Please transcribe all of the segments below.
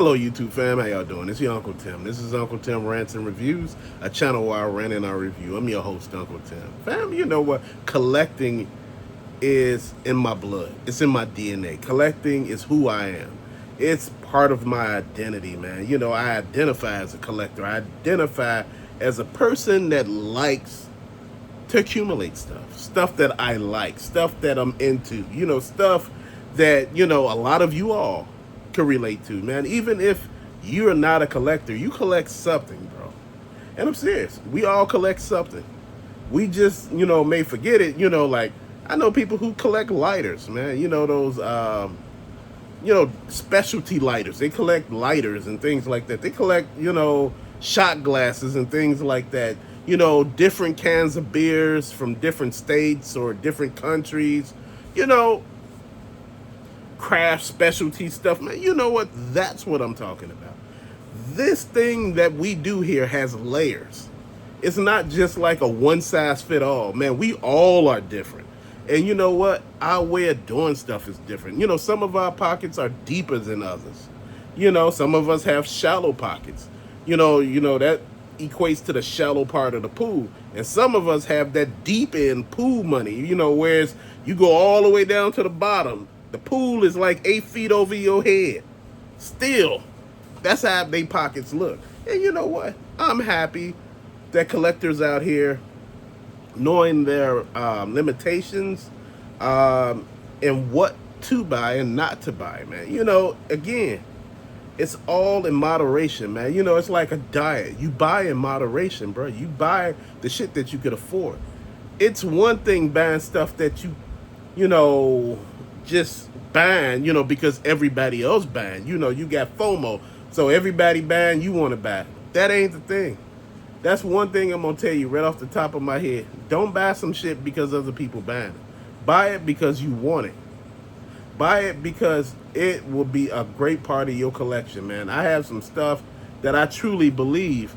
Hello, YouTube fam. How y'all doing? It's your Uncle Tim. This is Uncle Tim Rants and Reviews, a channel where I rant and I review. I'm your host, Uncle Tim. Fam, you know what? Collecting is in my blood. It's in my DNA. Collecting is who I am. It's part of my identity, man. You know, I identify as a collector. I identify as a person that likes to accumulate stuff that I like, stuff that I'm into, stuff that, a lot of you all can relate to, man. Even if you're not a collector, you collect something, bro. And I'm serious. We all collect something. We just, may forget it, like I know people who collect lighters, man. Those specialty lighters. They collect lighters and things like that. They collect, shot glasses and things like that. Different cans of beers from different states or different countries. You know, craft specialty stuff, man. You know what? That's what I'm talking about. This thing that we do here has layers. It's not just like a one size fit all, man. We all are different. And you know what? Our way of doing stuff is different. Some of our pockets are deeper than others. Some of us have shallow pockets. That equates to the shallow part of the pool. And some of us have that deep end pool money, whereas you go all the way down to the bottom. The pool is like 8 feet over your head. Still, that's how they pockets look. And you know what? I'm happy that collectors out here knowing their limitations and what to buy and not to buy, man. Again, it's all in moderation, man. It's like a diet. You buy in moderation, bro. You buy the shit that you could afford. It's one thing buying stuff that just buying, because everybody else buying. You got FOMO. So everybody buying, you want to buy. That ain't the thing. That's one thing I'm going to tell you right off the top of my head. Don't buy some shit because other people buying it. Buy it because you want it. Buy it because it will be a great part of your collection, man. I have some stuff that I truly believe,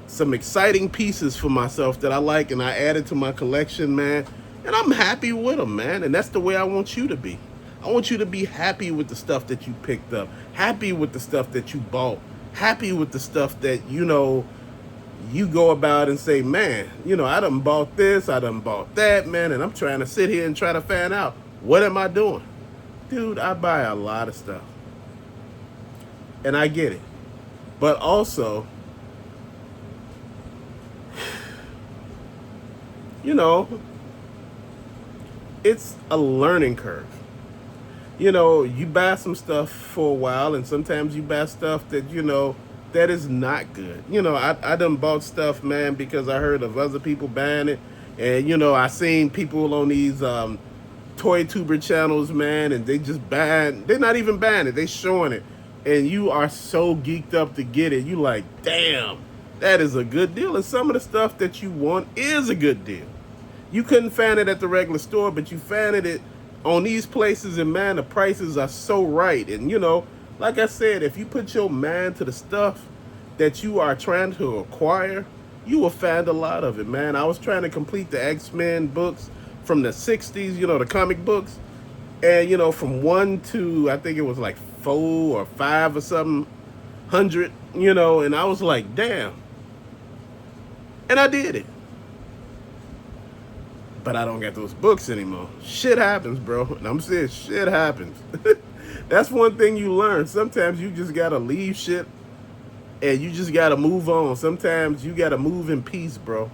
some exciting pieces for myself that I like, and I added to my collection, man. And I'm happy with them, man. And that's the way I want you to be. I want you to be happy with the stuff that you picked up, happy with the stuff that you bought, happy with the stuff that, you go about and say, man, I done bought this, I done bought that, man, and I'm trying to sit here and try to find out, what am I doing? Dude, I buy a lot of stuff. And I get it. But also, it's a learning curve. You buy some stuff for a while, and sometimes you buy stuff that, that is not good. I done bought stuff, man, because I heard of other people buying it. And, I seen people on these toy tuber channels, man, and they just buying. They're not even buying it. They showing it. And you are so geeked up to get it. You like, damn, that is a good deal. And some of the stuff that you want is a good deal. You couldn't find it at the regular store, but you found it on these places, and man, the prices are so right. And like I said, if you put your mind to the stuff that you are trying to acquire, you will find a lot of it, man. I was trying to complete the X-Men books from the 60s, the comic books. And, from 1 to, I think it was like 4 or 5 or something, 100, and I was like, damn. And I did it. But I don't get those books anymore. Shit happens, bro. And I'm serious, shit happens. That's one thing you learn. Sometimes you just gotta leave shit and you just gotta move on. Sometimes you gotta move in peace, bro.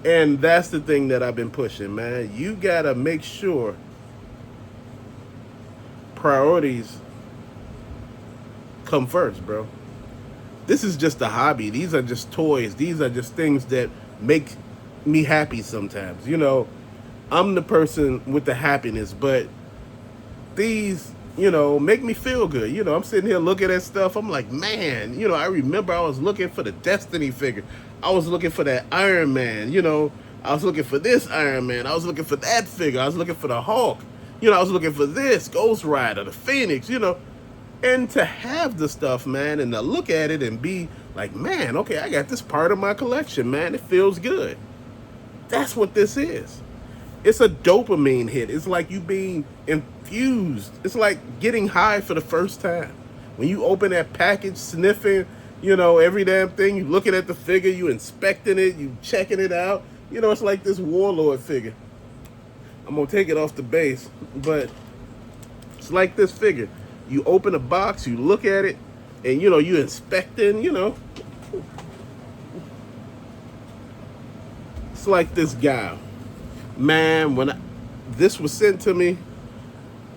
And that's the thing that I've been pushing, man. You gotta make sure priorities come first, bro. This is just a hobby. These are just toys. These are just things that make me happy sometimes. I'm the person with the happiness, but these, make me feel good. I'm sitting here looking at stuff. I'm like, man, I remember I was looking for the Destiny figure. I was looking for that Iron Man. I was looking for this Iron Man. I was looking for that figure. I was looking for the Hulk. I was looking for this Ghost Rider, the Phoenix, and to have the stuff, man, and to look at it and be like, man, okay, I got this part of my collection, man. It feels good. That's what this is. It's a dopamine hit. It's like you being infused. It's like getting high for the first time. When you open that package, sniffing, every damn thing, you looking at the figure, you inspecting it, you checking it out. It's like this Warlord figure. I'm gonna take it off the base, but it's like this figure. You open a box, you look at it, and you inspecting. It's like this guy, man. This was sent to me,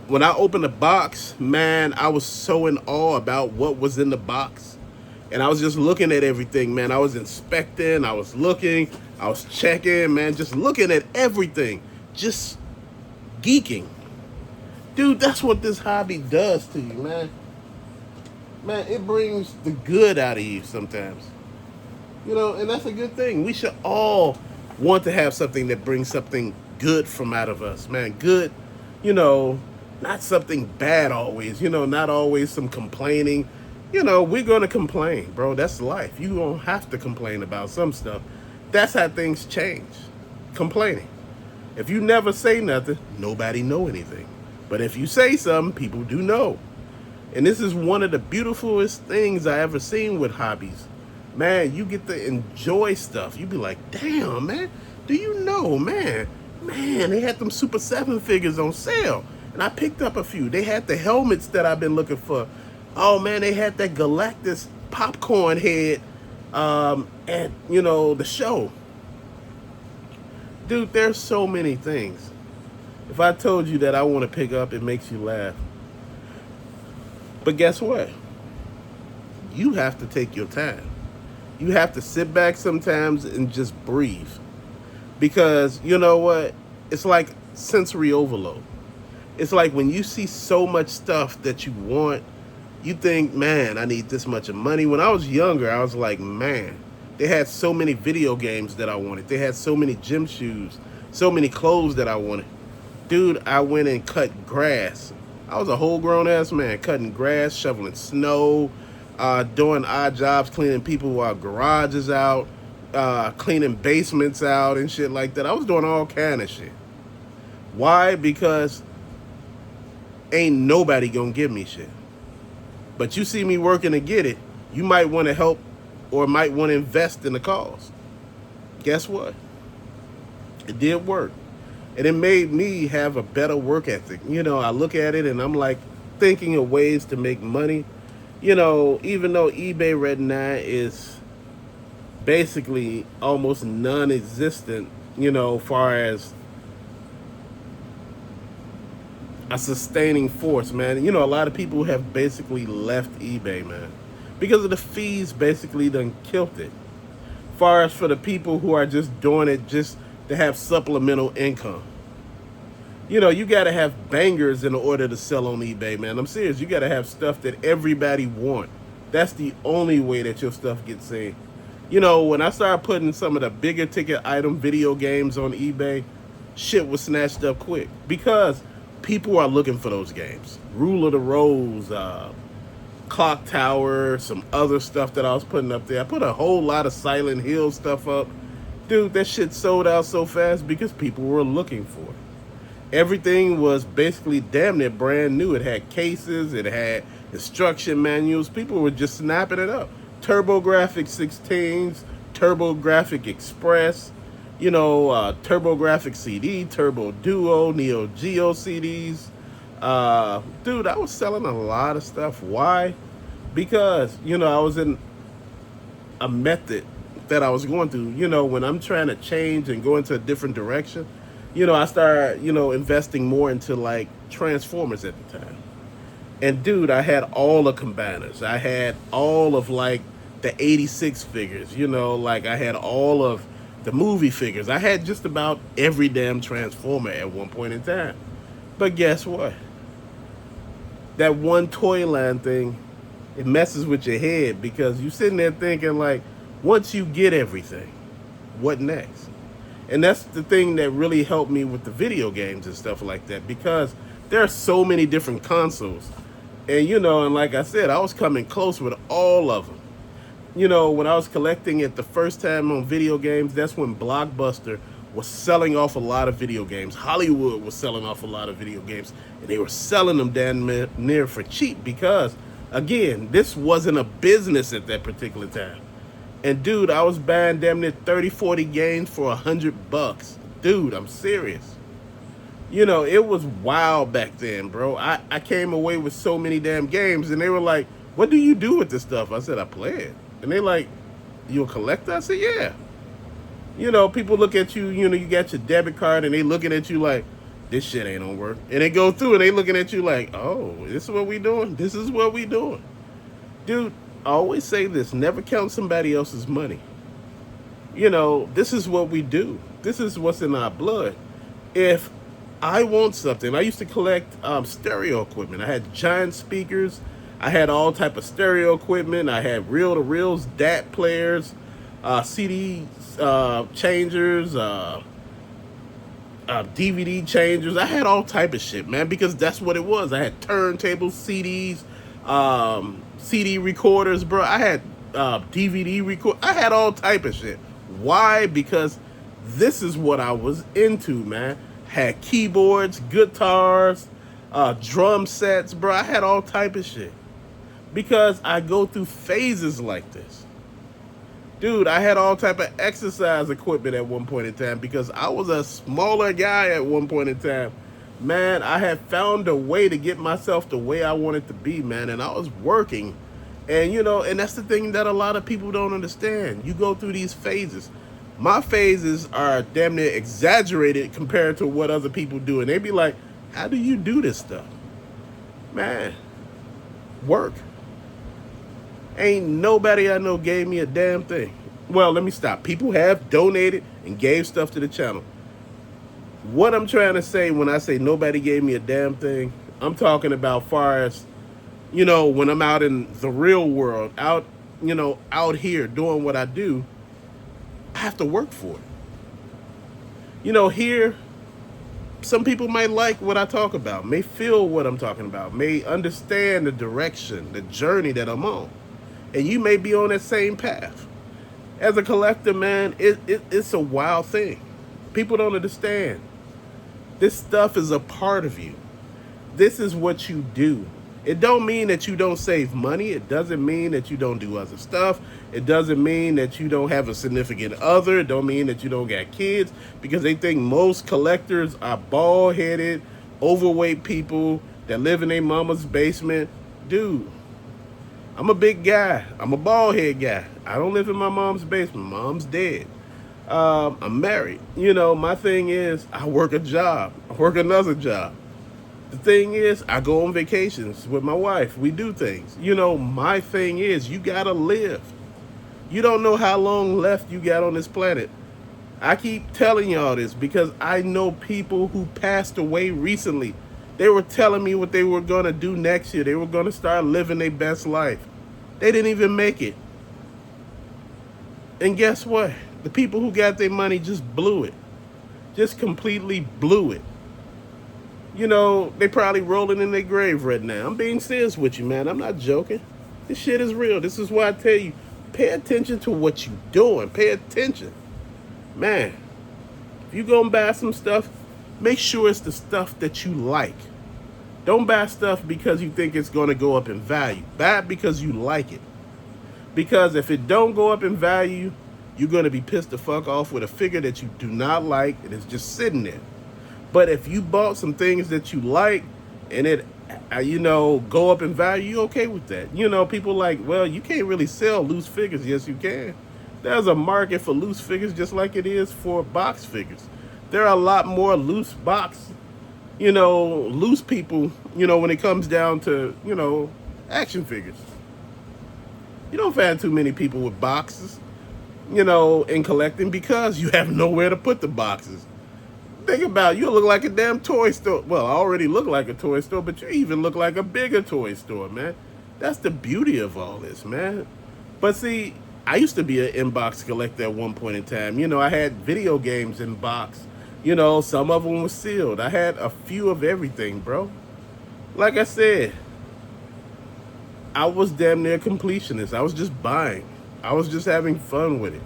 when I opened the box, man, I was so in awe about what was in the box. And I was just looking at everything, man. I was inspecting, I was looking, I was checking, man, just looking at everything, just geeking. Dude, that's what this hobby does to you, man. Man, it brings the good out of you sometimes. And that's a good thing. We should all want to have something that brings something good from out of us, man. Good, not something bad always, not always some complaining. We're going to complain, bro. That's life. You don't have to complain about some stuff. That's how things change. Complaining. If you never say nothing, nobody know anything. But if you say something, people do know. And this is one of the beautifulest things I ever seen with hobbies. Man, you get to enjoy stuff. You be like, damn, man, do you know, man, they had them Super 7 figures on sale. And I picked up a few. They had the helmets that I've been looking for. Oh, man, they had that Galactus popcorn head at, the show. Dude, there's so many things. If I told you that I want to pick up, it makes you laugh. But guess what? You have to take your time. You have to sit back sometimes and just breathe. Because, you know what? It's like sensory overload. It's like when you see so much stuff that you want, you think, man, I need this much of money. When I was younger, I was like, man, they had so many video games that I wanted. They had so many gym shoes, so many clothes that I wanted. Dude, I went and cut grass. I was a whole grown ass man, cutting grass, shoveling snow, doing odd jobs, cleaning people's garages out, cleaning basements out and shit like that. I was doing all kind of shit. Why? Because ain't nobody gonna give me shit. But you see me working to get it, you might want to help or might want to invest in the cause. Guess what? It did work. And it made me have a better work ethic. I look at it and I'm like thinking of ways to make money. Even though eBay right now is basically almost non-existent, far as a sustaining force, man. A lot of people have basically left eBay, man, because of the fees basically done killed it. Far as for the people who are just doing it just to have supplemental income. You got to have bangers in order to sell on eBay, man. I'm serious. You got to have stuff that everybody want. That's the only way that your stuff gets seen. When I started putting some of the bigger ticket item video games on eBay, shit was snatched up quick because people are looking for those games. Rule of the Rose, Clock Tower, some other stuff that I was putting up there. I put a whole lot of Silent Hill stuff up. Dude, that shit sold out so fast because people were looking for it. Everything was basically damn near brand new. It had cases, it had instruction manuals. People were just snapping it up. TurboGrafx 16s, TurboGrafx Express, TurboGrafx CD, Turbo Duo, Neo Geo CDs. Dude, I was selling a lot of stuff. Why? Because, I was in a method that I was going through. When I'm trying to change and go into a different direction, I started, investing more into like Transformers at the time. And dude, I had all the combiners. I had all of like the 86 figures, like I had all of the movie figures. I had just about every damn Transformer at one point in time. But guess what? That one toy line thing, it messes with your head because you're sitting there thinking like, once you get everything, what next? And that's the thing that really helped me with the video games and stuff like that, because there are so many different consoles. And, and like I said, I was coming close with all of them. When I was collecting it the first time on video games, that's when Blockbuster was selling off a lot of video games. Hollywood was selling off a lot of video games. And they were selling them damn near for cheap because Again, this wasn't a business at that particular time. And dude, I was buying damn near 30, 40 games for $100. Dude, I'm serious. It was wild back then, bro. I came away with so many damn games, and they were like, what do you do with this stuff? I said, I play it. And they like, you a collector? I said, yeah. People look at you, you got your debit card, and they looking at you like, this shit ain't gonna work. And they go through and they looking at you like, oh, this is what we doing? This is what we doing. Dude, I always say this, never count somebody else's money. This is what we do. This is what's in our blood. If I want something, I used to collect stereo equipment. I had giant speakers. I had all type of stereo equipment. I had reel-to-reels, DAT players, CD changers, DVD changers. I had all type of shit, man, because that's what it was. I had turntables, CDs, CD recorders, bro. I had DVD record. I had all type of shit. Why? Because this is what I was into, man. Had keyboards, guitars, drum sets, bro. I had all type of shit because I go through phases like this. Dude, I had all type of exercise equipment at one point in time because I was a smaller guy at one point in time. Man, I had found a way to get myself the way I wanted to be, man, and I was working. And, and that's the thing that a lot of people don't understand. You go through these phases. My phases are damn near exaggerated compared to what other people do. And they be like, how do you do this stuff? Man, work. Ain't nobody I know gave me a damn thing. Well, let me stop. People have donated and gave stuff to the channel. What I'm trying to say when I say nobody gave me a damn thing, I'm talking about far as, when I'm out in the real world, out here doing what I do, I have to work for it. Here, some people might like what I talk about, may feel what I'm talking about, may understand the direction, the journey that I'm on. And you may be on that same path. As a collector, man, it's a wild thing. People don't understand. This stuff is a part of you. This is what you do. It don't mean that you don't save money. It doesn't mean that you don't do other stuff. It doesn't mean that you don't have a significant other. It don't mean that you don't got kids, because they think most collectors are bald-headed, overweight people that live in their mama's basement. Dude, I'm a big guy. I'm a bald-head guy. I don't live in my mom's basement. Mom's dead. I'm married. My thing is I work a job. I work another job. The thing is, I go on vacations with my wife. We do things. My thing is, you gotta live. You don't know how long left you got on this planet. I keep telling y'all this because I know people who passed away recently. They were telling me what they were gonna do next year. They were gonna start living their best life. They didn't even make it. And guess what? The people who got their money just blew it. Just completely blew it. They probably rolling in their grave right now. I'm being serious with you, man. I'm not joking. This shit is real. This is why I tell you, pay attention to what you're doing. Pay attention. Man, if you go and buy some stuff, make sure it's the stuff that you like. Don't buy stuff because you think it's going to go up in value. Buy it because you like it. Because if it don't go up in value, you're going to be pissed the fuck off with a figure that you do not like and it's just sitting there. But if you bought some things that you like and it, go up in value, you okay with that. People like, well, you can't really sell loose figures. Yes, you can. There's a market for loose figures just like it is for box figures. There are a lot more loose box, loose people, when it comes down to, action figures. You don't find too many people with boxes, in collecting because you have nowhere to put the boxes. Think about it, you look like a damn toy store. Well, I already look like a toy store, but you even look like a bigger toy store, man. That's the beauty of all this, man. But see, I used to be an in-box collector at one point in time. I had video games in box. Some of them were sealed. I had a few of everything, bro. Like I said, I was damn near completionist. I was just buying. I was just having fun with it.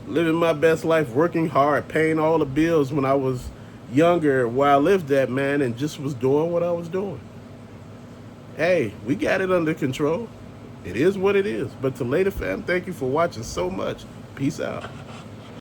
Living my best life, working hard, paying all the bills when I was younger where I lived at, man, and just was doing what I was doing. Hey, we got it under control. It is what it is. But to later, fam, thank you for watching so much. Peace out.